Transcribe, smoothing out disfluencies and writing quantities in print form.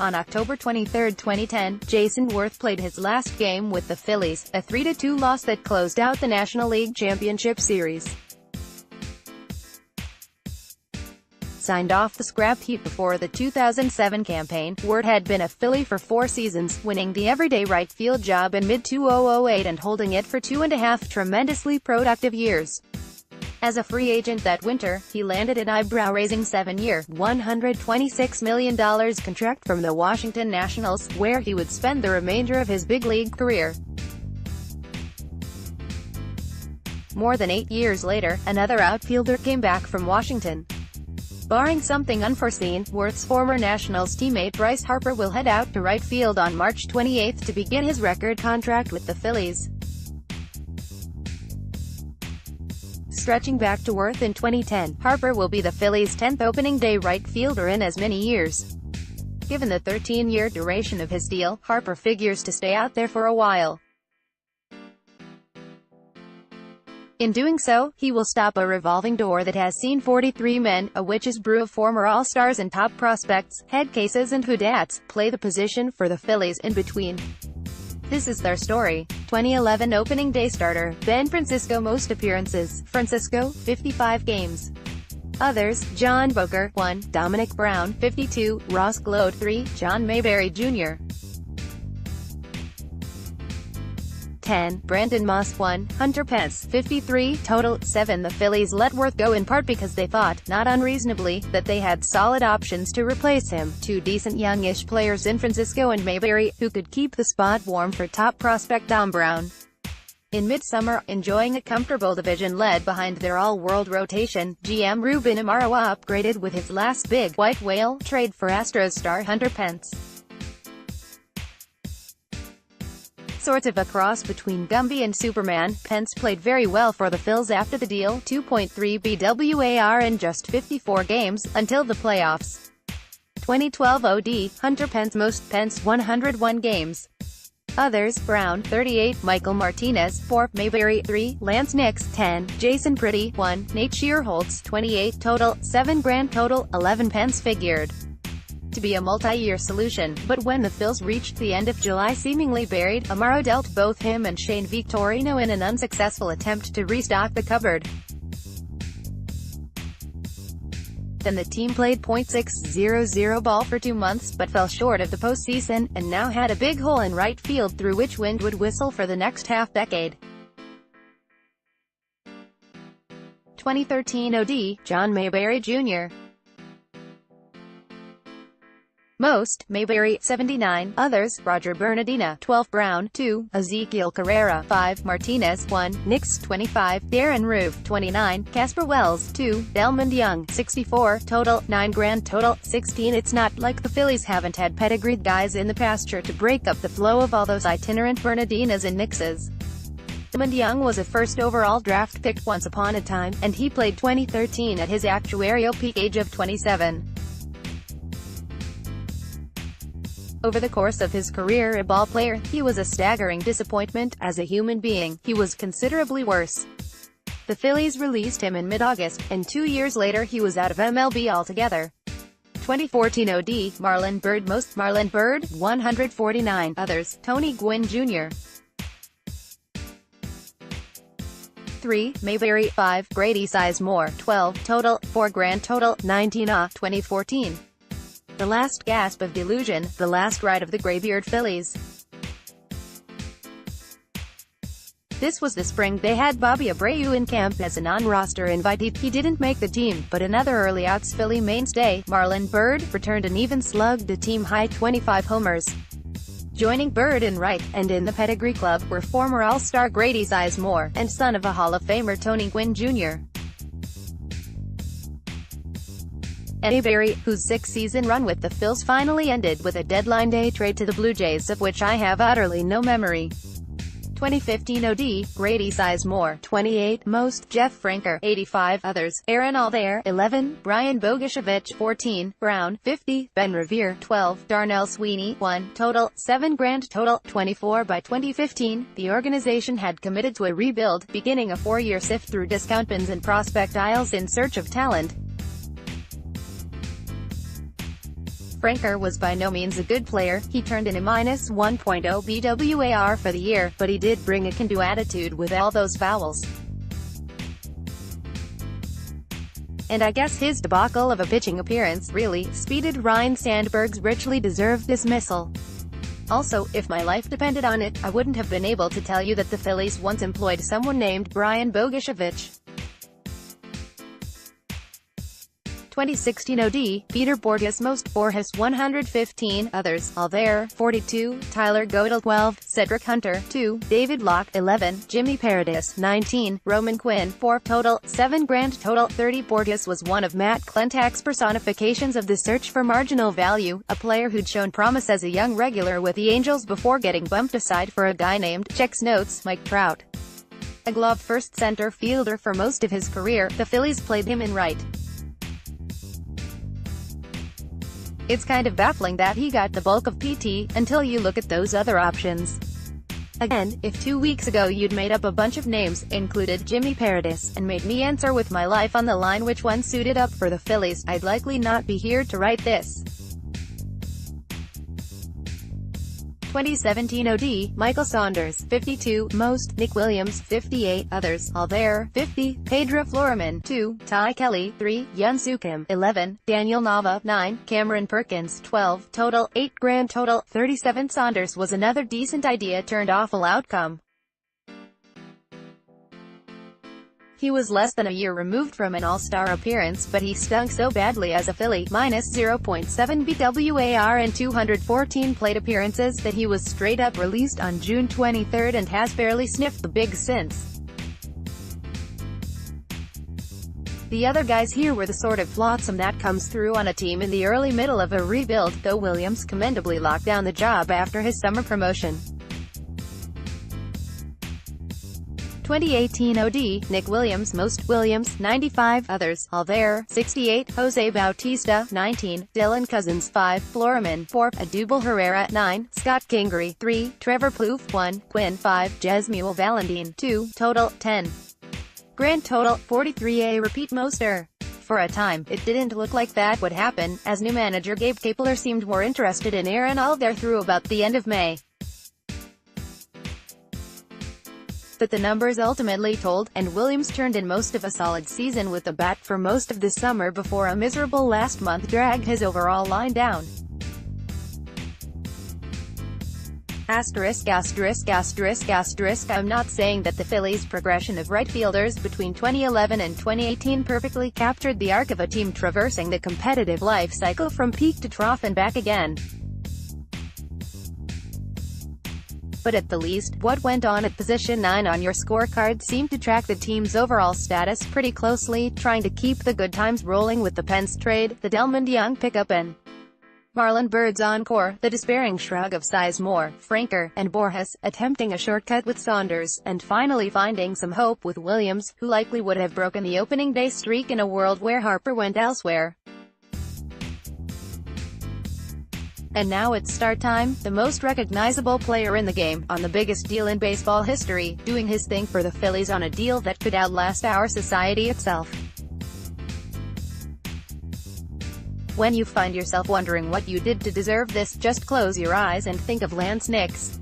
On October 23, 2010, Jayson Werth played his last game with the Phillies, a 3-2 loss that closed out the National League Championship Series. Signed off the scrap heap before the 2007 campaign, Werth had been a Philly for 4 seasons, winning the everyday right field job in mid-2008 and holding it for 2.5 tremendously productive years. As a free agent that winter, he landed an eyebrow-raising 7-year, $126 million contract from the Washington Nationals, where he would spend the remainder of his big league career. More than 8 years later, another outfielder came back from Washington. Barring something unforeseen, Werth's former Nationals teammate Bryce Harper will head out to right field on March 28 to begin his record contract with the Phillies. Stretching back to Werth in 2010, Harper will be the Phillies' 10th opening day right fielder in as many years. Given the 13-year duration of his deal, Harper figures to stay out there for a while. In doing so, he will stop a revolving door that has seen 43 men, a witch's brew of former All-Stars and top prospects, head cases and whodats, play the position for the Phillies in between. This is their story. 2011 opening day starter, Ben Francisco. Most appearances, Francisco, 55 games. Others, John Boker, 1, Dominic Brown, 52, Ross Gload, 3, John Mayberry Jr., 10, Brandon Moss, 1, Hunter Pence, 53, total, 7. The Phillies let Werth go in part because they thought, not unreasonably, that they had solid options to replace him, 2 decent youngish players in Francisco and Mayberry, who could keep the spot warm for top prospect Dom Brown. In midsummer, enjoying a comfortable division lead behind their all-world rotation, GM Ruben Amaro upgraded with his last big white whale trade for Astros star Hunter Pence. Sort of a cross between Gumby and Superman, Pence played very well for the Phils after the deal, 2.3 BWAR in just 54 games, until the playoffs. 2012 OD, Hunter Pence. Most Pence, 101 games. Others, Brown, 38, Michael Martinez, 4, Mayberry, 3, Lance Nix, 10, Jason Pretty, 1, Nate Shearholtz, 28, total, 7 grand total, 11. Pence figured to be a multi-year solution, but when the Phils reached the end of July seemingly buried, Amaro dealt both him and Shane Victorino in an unsuccessful attempt to restock the cupboard. Then the team played .600 ball for 2 months, but fell short of the postseason, and now had a big hole in right field through which wind would whistle for the next half-decade. 2013 OD, John Mayberry Jr. Most, Mayberry, 79, others, Roger Bernardina, 12, Brown, 2, Ezekiel Carrera, 5, Martinez, 1, Nix, 25, Darren Roof, 29, Casper Wells, 2, Delmond Young, 64, total, 9 grand total, 16. It's not like the Phillies haven't had pedigreed guys in the pasture to break up the flow of all those itinerant Bernardinas and Nixes. Delmond Young was a first overall draft pick once upon a time, and he played 2013 at his actuarial peak age of 27. Over the course of his career as a ballplayer, he was a staggering disappointment. As a human being, he was considerably worse. The Phillies released him in mid-August, and 2 years later he was out of MLB altogether. 2014 OD, Marlon Byrd. Most, Marlon Byrd, 149, others, Tony Gwynn Jr. 3, Mayberry, 5, Grady Sizemore, 12, total, 4 grand total, 19. 2014. The last gasp of delusion, the last ride of the graybeard Phillies. This was the spring they had Bobby Abreu in camp as a non-roster invitee. He didn't make the team, but another early outs Philly mainstay, Marlon Byrd, returned and even slugged a team-high 25 homers. Joining Byrd in right, and in the pedigree club, were former All-Star Grady Sizemore, and son of a Hall of Famer Tony Gwynn Jr. Mayberry, whose 6-season run with the Phils finally ended with a deadline day trade to the Blue Jays of which I have utterly no memory. 2015 OD, Grady Sizemore, 28, most, Jeff Franker, 85, others, Aaron Aldair, 11, Brian Bogusevich, 14, Brown, 50, Ben Revere, 12, Darnell Sweeney, 1, total, 7 grand total, 24. By 2015, the organization had committed to a rebuild, beginning a 4-year sift through discount bins and prospect aisles in search of talent. Franker was by no means a good player. He turned in a -1.0 BWAR for the year, but he did bring a can-do attitude with all those fouls. And I guess his debacle of a pitching appearance really speeded Ryne Sandberg's richly deserved dismissal. Also, if my life depended on it, I wouldn't have been able to tell you that the Phillies once employed someone named Brian Bogusevich. 2016 OD, Peter Borges most, Borges 115, others, all there, 42, Tyler Godel 12, Cedric Hunter 2, David Locke 11, Jimmy Paradis 19, Roman Quinn 4, total, 7 grand total, 30. Borges was one of Matt Klentak's personifications of the search for marginal value, a player who'd shown promise as a young regular with the Angels before getting bumped aside for a guy named, checks notes, Mike Trout. A glove-first center fielder for most of his career, the Phillies played him in right. It's kind of baffling that he got the bulk of PT, until you look at those other options. Again, if 2 weeks ago you'd made up a bunch of names, included Jimmy Paradis, and made me answer with my life on the line which one suited up for the Phillies, I'd likely not be here to write this. 2017 OD, Michael Saunders, 52, most, Nick Williams, 58, others, all there, 50, Pedro Floriman, 2, Ty Kelly, 3, Yunsu Kim, 11, Daniel Nava, 9, Cameron Perkins, 12, total, 8 grand total, 37. Saunders was another decent idea turned awful outcome. He was less than a year removed from an all-star appearance, but he stunk so badly as a Philly, -0.7 BWAR in 214 plate appearances, that he was straight-up released on June 23 and has barely sniffed the big since. The other guys here were the sort of flotsam that comes through on a team in the early middle of a rebuild, though Williams commendably locked down the job after his summer promotion. 2018 OD, Nick Williams most, Williams, 95, others, all there, 68, Jose Bautista, 19, Dylan Cousins 5, Floriman 4, Adubel Herrera 9, Scott Kingery 3, Trevor Plouffe 1, Quinn 5, Jesmuel Valentin 2, total, 10. Grand total, 43. A repeat moster. For a time, it didn't look like that would happen, as new manager Gabe Kapler seemed more interested in Aaron Alder through about the end of May. But the numbers ultimately told, and Williams turned in most of a solid season with the bat for most of the summer before a miserable last month dragged his overall line down. Asterisk, asterisk, asterisk, asterisk. I'm not saying that the Phillies' progression of right fielders between 2011 and 2018 perfectly captured the arc of a team traversing the competitive life cycle from peak to trough and back again. But at the least, what went on at position 9 on your scorecard seemed to track the team's overall status pretty closely, trying to keep the good times rolling with the Pence trade, the Delmond Young pickup and Marlon Byrd's encore, the despairing shrug of Sizemore, Franker, and Borges, attempting a shortcut with Saunders, and finally finding some hope with Williams, who likely would have broken the opening day streak in a world where Harper went elsewhere. And now it's start time, the most recognizable player in the game, on the biggest deal in baseball history, doing his thing for the Phillies on a deal that could outlast our society itself. When you find yourself wondering what you did to deserve this, just close your eyes and think of Lance Nix.